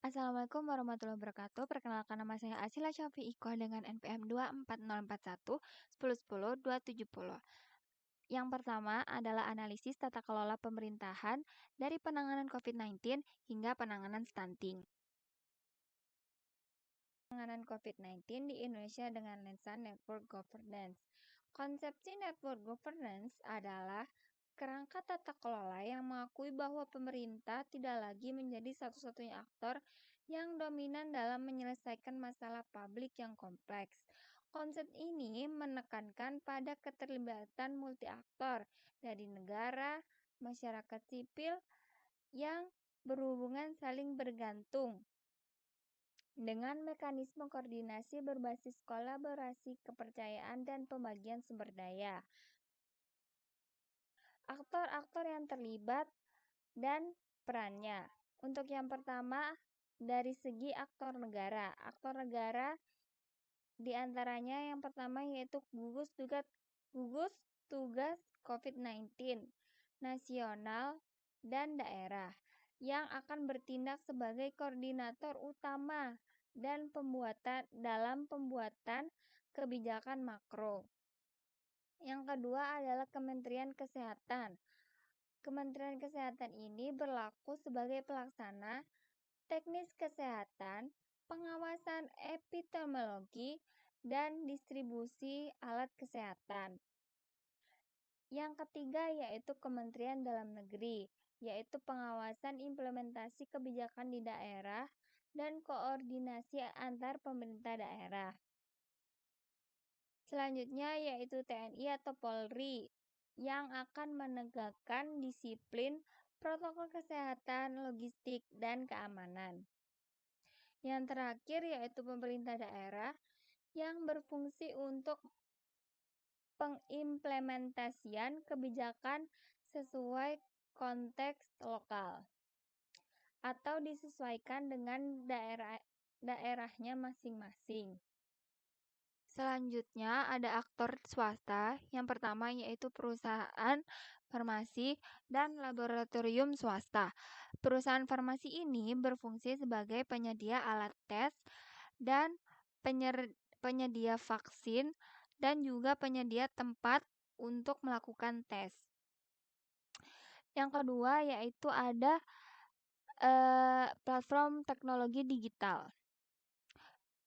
Assalamualaikum warahmatullahi wabarakatuh. Perkenalkan nama saya Asila Syafi Iko dengan NPM 24041 1010 270. Yang pertama adalah analisis tata kelola pemerintahan dari penanganan COVID-19 hingga penanganan stunting. Penanganan COVID-19 di Indonesia dengan lensa network governance. Konsepsi network governance adalah kerangka tata kelola yang mengakui bahwa pemerintah tidak lagi menjadi satu-satunya aktor yang dominan dalam menyelesaikan masalah publik yang kompleks. Konsep ini menekankan pada keterlibatan multi aktor dari negara, masyarakat sipil yang berhubungan saling bergantung dengan mekanisme koordinasi berbasis kolaborasi, kepercayaan, dan pembagian sumber daya. Aktor-aktor yang terlibat dan perannya. Untuk yang pertama, dari segi aktor negara. Aktor negara diantaranya yang pertama yaitu gugus tugas COVID-19 nasional dan daerah yang akan bertindak sebagai koordinator utama dan pembuatan kebijakan makro. Yang kedua adalah Kementerian Kesehatan. Kementerian Kesehatan ini berlaku sebagai pelaksana teknis kesehatan, pengawasan epidemiologi, dan distribusi alat kesehatan. Yang ketiga yaitu Kementerian Dalam Negeri, yaitu pengawasan implementasi kebijakan di daerah dan koordinasi antar pemerintah daerah. Selanjutnya yaitu TNI atau Polri yang akan menegakkan disiplin protokol kesehatan, logistik, dan keamanan. Yang terakhir yaitu pemerintah daerah yang berfungsi untuk pengimplementasian kebijakan sesuai konteks lokal atau disesuaikan dengan daerahnya masing-masing. Selanjutnya ada aktor swasta. Yang pertama yaitu perusahaan farmasi dan laboratorium swasta. Perusahaan farmasi ini berfungsi sebagai penyedia alat tes dan penyedia vaksin dan juga penyedia tempat untuk melakukan tes. Yang kedua yaitu ada platform teknologi digital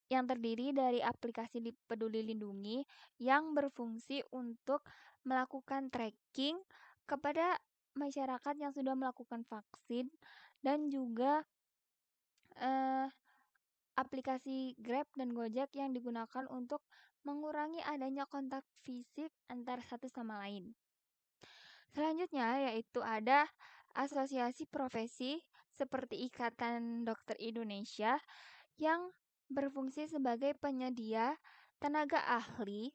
yang terdiri dari aplikasi Peduli Lindungi yang berfungsi untuk melakukan tracking kepada masyarakat yang sudah melakukan vaksin dan juga aplikasi Grab dan Gojek yang digunakan untuk mengurangi adanya kontak fisik antar satu sama lain. Selanjutnya yaitu ada asosiasi profesi seperti Ikatan Dokter Indonesia yang berfungsi sebagai penyedia tenaga ahli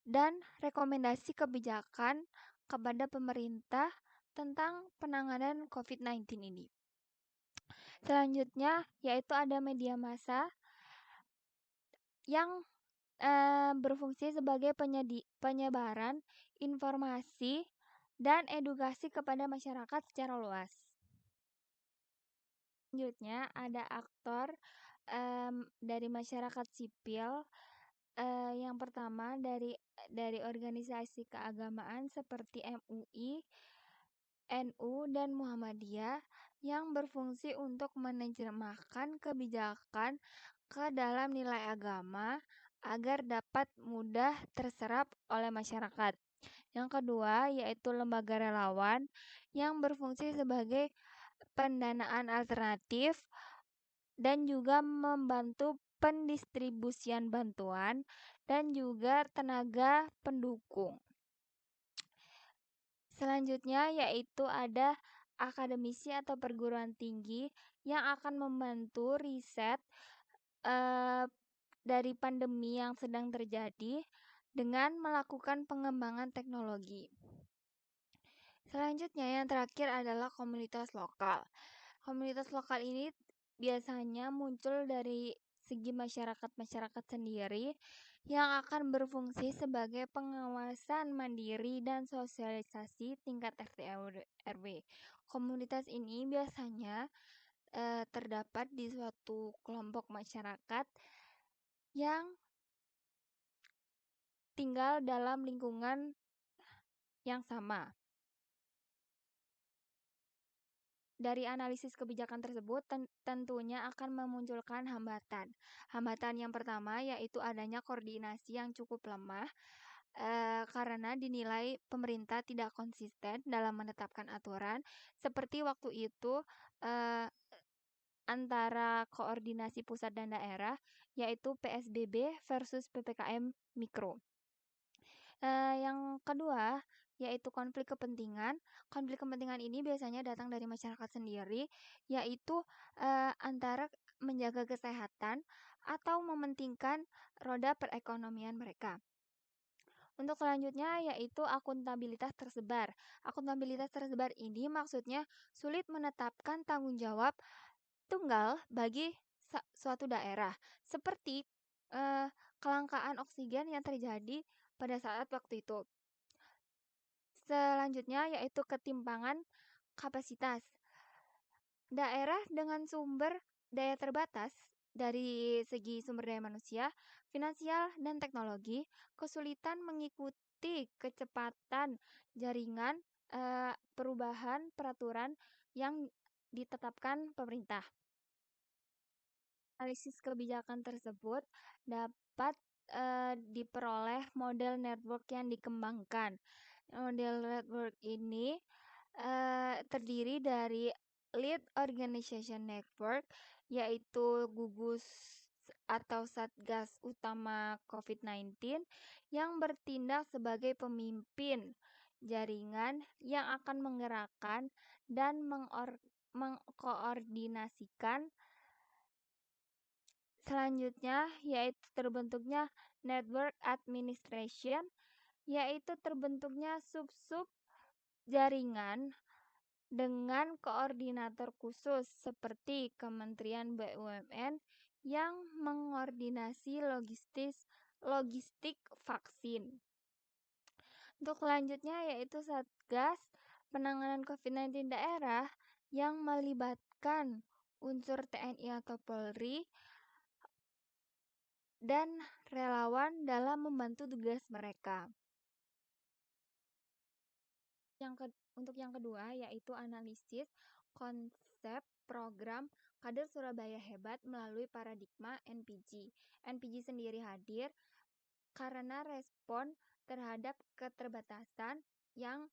dan rekomendasi kebijakan kepada pemerintah tentang penanganan COVID-19 ini. Selanjutnya yaitu ada media massa yang berfungsi sebagai penyebaran informasi dan edukasi kepada masyarakat secara luas. Selanjutnya ada aktor dari masyarakat sipil. Yang pertama dari organisasi keagamaan seperti MUI, NU, dan Muhammadiyah yang berfungsi untuk menerjemahkan kebijakan ke dalam nilai agama agar dapat mudah terserap oleh masyarakat. Yang kedua yaitu lembaga relawan yang berfungsi sebagai pendanaan alternatif dan juga membantu pendistribusian bantuan dan juga tenaga pendukung. Selanjutnya yaitu ada akademisi atau perguruan tinggi yang akan membantu riset dari pandemi yang sedang terjadi dengan melakukan pengembangan teknologi. Selanjutnya yang terakhir adalah komunitas lokal. Komunitas lokal ini biasanya muncul dari segi masyarakat sendiri yang akan berfungsi sebagai pengawasan mandiri dan sosialisasi tingkat RT RW. Komunitas ini biasanya terdapat di suatu kelompok masyarakat yang tinggal dalam lingkungan yang sama. Dari analisis kebijakan tersebut tentunya akan memunculkan hambatan. Hambatan yang pertama yaitu adanya koordinasi yang cukup lemah karena dinilai pemerintah tidak konsisten dalam menetapkan aturan. Seperti waktu itu antara koordinasi pusat dan daerah yaitu PSBB versus PPKM Mikro. Yang kedua yaitu konflik kepentingan. Konflik kepentingan ini biasanya datang dari masyarakat sendiri, yaitu antara menjaga kesehatan atau mementingkan roda perekonomian mereka. Untuk selanjutnya yaitu akuntabilitas tersebar. Akuntabilitas tersebar ini maksudnya sulit menetapkan tanggung jawab tunggal bagi suatu daerah, seperti kelangkaan oksigen yang terjadi pada saat waktu itu. Selanjutnya yaitu ketimpangan kapasitas. Daerah dengan sumber daya terbatas dari segi sumber daya manusia, finansial, dan teknologi kesulitan mengikuti kecepatan jaringan perubahan peraturan yang ditetapkan pemerintah. Analisis kebijakan tersebut dapat diperoleh model network yang dikembangkan. Model network ini terdiri dari Lead Organization Network, yaitu gugus atau satgas utama COVID-19 yang bertindak sebagai pemimpin jaringan yang akan menggerakkan dan mengkoordinasikan. Selanjutnya yaitu terbentuknya Network Administration, yaitu terbentuknya sub-sub jaringan dengan koordinator khusus seperti Kementerian BUMN yang mengordinasi logistik vaksin. Untuk selanjutnya yaitu Satgas Penanganan COVID-19 daerah yang melibatkan unsur TNI atau Polri dan relawan dalam membantu tugas mereka. Untuk yang kedua yaitu analisis konsep program Kader Surabaya Hebat melalui paradigma NPG. NPG sendiri hadir karena respon terhadap keterbatasan yang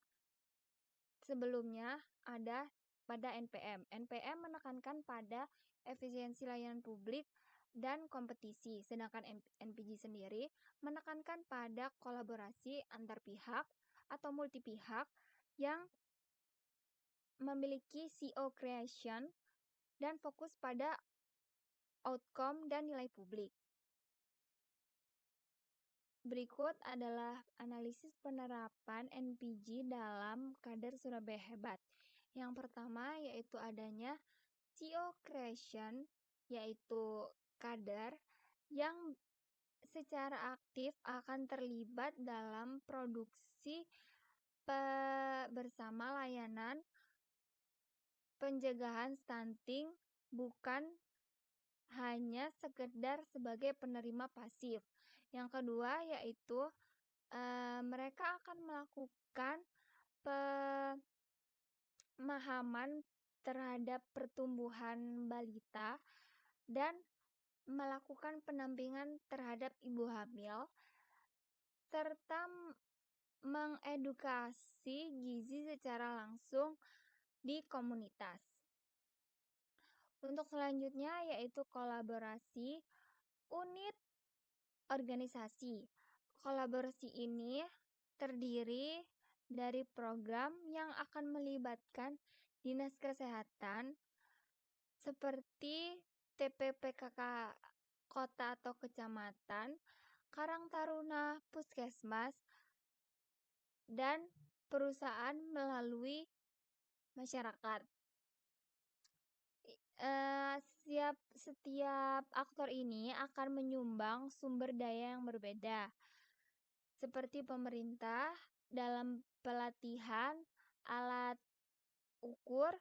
sebelumnya ada pada NPM. NPM menekankan pada efisiensi layanan publik dan kompetisi, sedangkan NPG sendiri menekankan pada kolaborasi antar pihak atau multi pihak yang memiliki CO creation dan fokus pada outcome dan nilai publik. Berikut adalah analisis penerapan NPG dalam Kader Surabaya Hebat. Yang pertama yaitu adanya CO creation, yaitu kader yang secara aktif akan terlibat dalam produksi bersama layanan pencegahan stunting, bukan hanya sekedar sebagai penerima pasif. Yang kedua yaitu mereka akan melakukan pemahaman terhadap pertumbuhan balita dan melakukan pendampingan terhadap ibu hamil serta mengedukasi gizi secara langsung di komunitas. Untuk selanjutnya yaitu kolaborasi unit organisasi. Kolaborasi ini terdiri dari program yang akan melibatkan dinas kesehatan seperti TPPKK kota atau kecamatan, Karang Taruna Puskesmas, dan perusahaan melalui masyarakat. Setiap aktor ini akan menyumbang sumber daya yang berbeda, seperti pemerintah dalam pelatihan, alat ukur,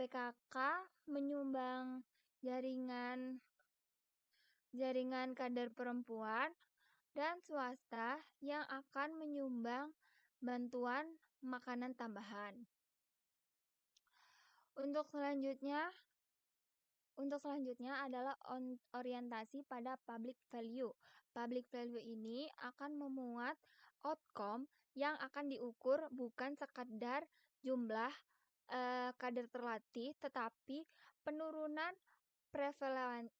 PKK menyumbang jaringan kader perempuan, dan swasta yang akan menyumbang bantuan makanan tambahan. Untuk selanjutnya adalah orientasi pada public value. Public value ini akan memuat outcome yang akan diukur bukan sekadar jumlah kader terlatih, tetapi penurunan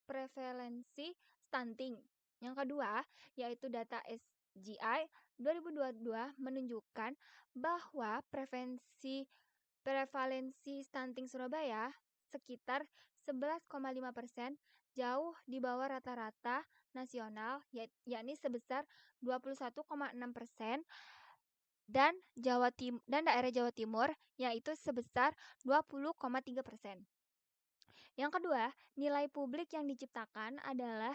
prevalensi stunting. Yang kedua, yaitu data SGI 2022 menunjukkan bahwa prevalensi stunting Surabaya sekitar 11,5%, jauh di bawah rata-rata nasional, yakni sebesar 21,6%, dan daerah Jawa Timur yaitu sebesar 20,3%. Yang kedua, nilai publik yang diciptakan adalah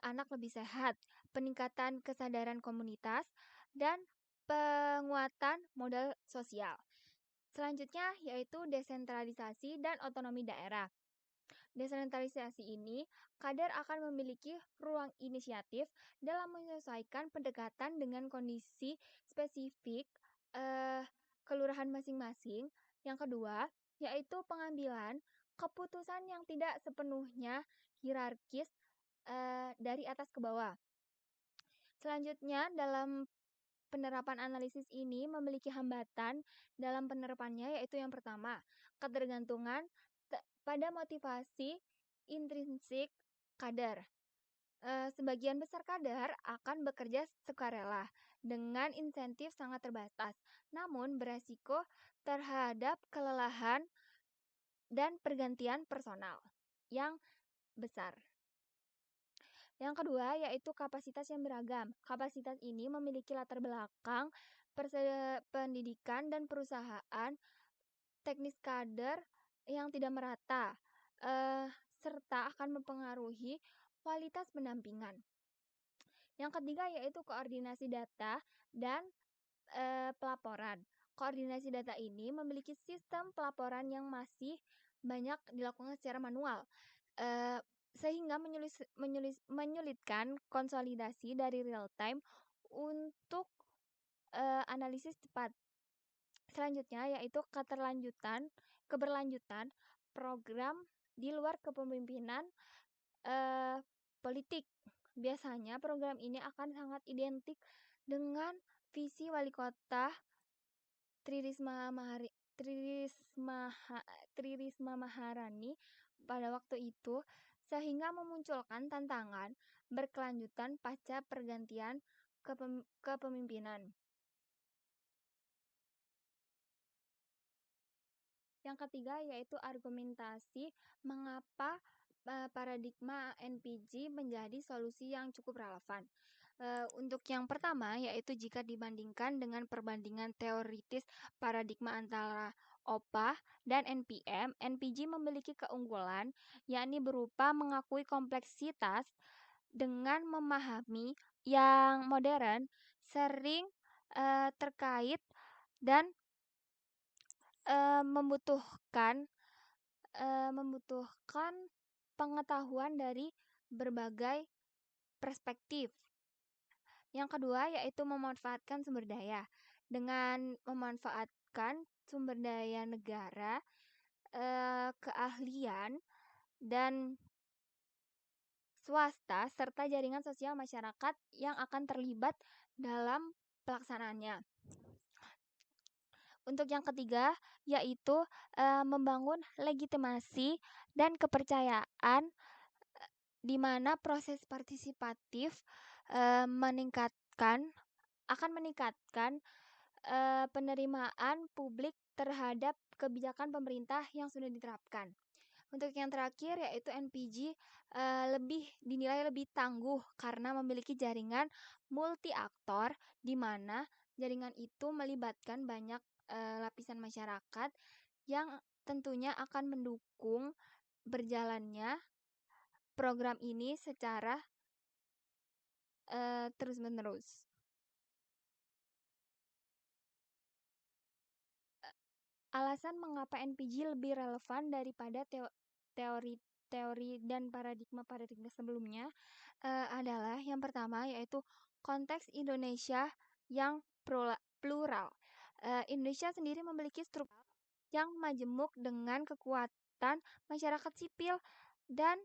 anak lebih sehat, peningkatan kesadaran komunitas, dan penguatan modal sosial. Selanjutnya yaitu desentralisasi dan otonomi daerah. Desentralisasi ini, kader akan memiliki ruang inisiatif dalam menyesuaikan pendekatan dengan kondisi spesifik kelurahan masing-masing. Yang kedua, yaitu pengambilan keputusan yang tidak sepenuhnya hierarkis dari atas ke bawah. Selanjutnya, dalam penerapan analisis ini memiliki hambatan dalam penerapannya, yaitu yang pertama, ketergantungan pada motivasi intrinsik kader. Sebagian besar kader akan bekerja sukarela dengan insentif sangat terbatas, namun beresiko terhadap kelelahan dan pergantian personal yang besar. Yang kedua, yaitu kapasitas yang beragam. Kapasitas ini memiliki latar belakang pendidikan dan perusahaan, teknis kader yang tidak merata, serta akan mempengaruhi kualitas pendampingan. Yang ketiga, yaitu koordinasi data dan pelaporan. Koordinasi data ini memiliki sistem pelaporan yang masih banyak dilakukan secara manual, sehingga menyulitkan konsolidasi dari real time untuk analisis cepat. Selanjutnya yaitu keberlanjutan program di luar kepemimpinan politik. Biasanya program ini akan sangat identik dengan visi wali kota Tri Risma Maharani pada waktu itu, sehingga memunculkan tantangan berkelanjutan pasca pergantian kepemimpinan. Yang ketiga yaitu argumentasi mengapa paradigma NPG menjadi solusi yang cukup relevan. Untuk yang pertama yaitu jika dibandingkan dengan perbandingan teoritis paradigma antara OPA dan NPM, NPG memiliki keunggulan yakni berupa mengakui kompleksitas dengan memahami yang modern, sering terkait dan membutuhkan pengetahuan dari berbagai perspektif. Yang kedua yaitu memanfaatkan sumber daya. Dengan memanfaatkan sumber daya negara, keahlian, dan swasta, serta jaringan sosial masyarakat yang akan terlibat dalam pelaksanaannya. Untuk yang ketiga, yaitu membangun legitimasi dan kepercayaan di mana proses partisipatif akan meningkatkan penerimaan publik terhadap kebijakan pemerintah yang sudah diterapkan. Untuk yang terakhir yaitu NPG dinilai lebih tangguh karena memiliki jaringan multi aktor di mana jaringan itu melibatkan banyak lapisan masyarakat yang tentunya akan mendukung berjalannya program ini secara terus-menerus. alasan mengapa NPG lebih relevan daripada teori-teori dan paradigma-paradigma sebelumnya adalah yang pertama yaitu konteks Indonesia yang plural. Indonesia sendiri memiliki struktur yang majemuk dengan kekuatan masyarakat sipil dan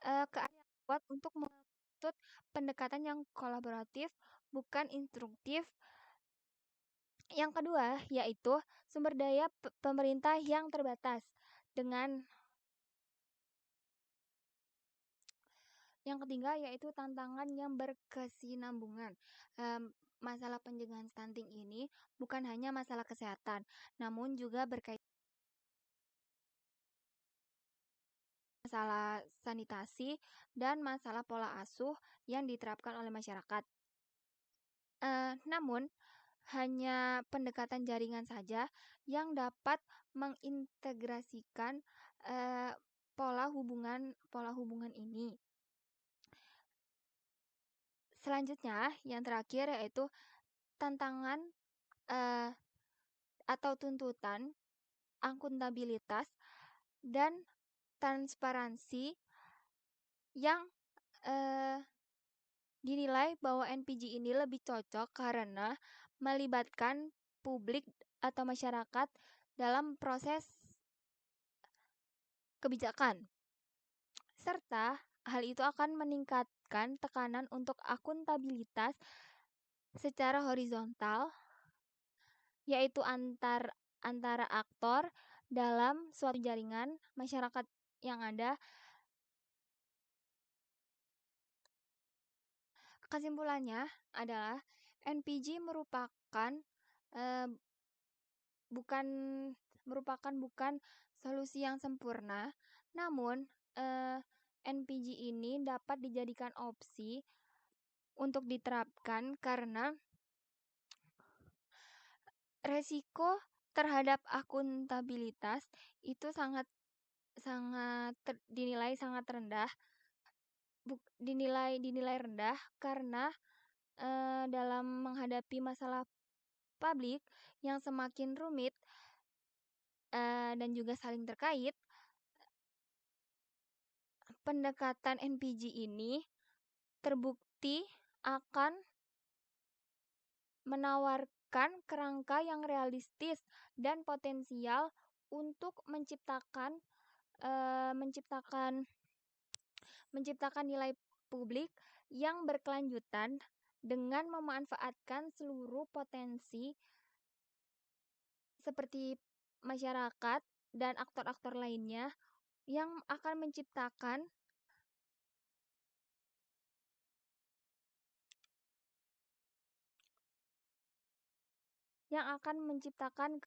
kearifan kuat untuk menuntut pendekatan yang kolaboratif, bukan instruktif. Yang kedua yaitu sumber daya pemerintah yang terbatas. Yang ketiga yaitu tantangan yang berkesinambungan. Masalah pencegahan stunting ini bukan hanya masalah kesehatan, namun juga berkaitan masalah sanitasi dan masalah pola asuh yang diterapkan oleh masyarakat. Namun, hanya pendekatan jaringan saja yang dapat mengintegrasikan pola hubungan ini. Selanjutnya, yang terakhir yaitu tantangan atau tuntutan akuntabilitas dan transparansi yang dinilai bahwa NPG ini lebih cocok karena melibatkan publik atau masyarakat dalam proses kebijakan. Serta hal itu akan meningkatkan tekanan untuk akuntabilitas secara horizontal, yaitu antara aktor dalam suatu jaringan masyarakat yang ada. Kesimpulannya adalah NPG bukan solusi yang sempurna, namun NPG ini dapat dijadikan opsi untuk diterapkan karena resiko terhadap akuntabilitas itu dinilai sangat rendah, dinilai rendah karena dalam menghadapi masalah publik yang semakin rumit dan juga saling terkait, pendekatan NPG ini terbukti akan menawarkan kerangka yang realistis dan potensial untuk menciptakan nilai publik yang berkelanjutan dengan memanfaatkan seluruh potensi seperti masyarakat dan aktor-aktor lainnya yang akan menciptakan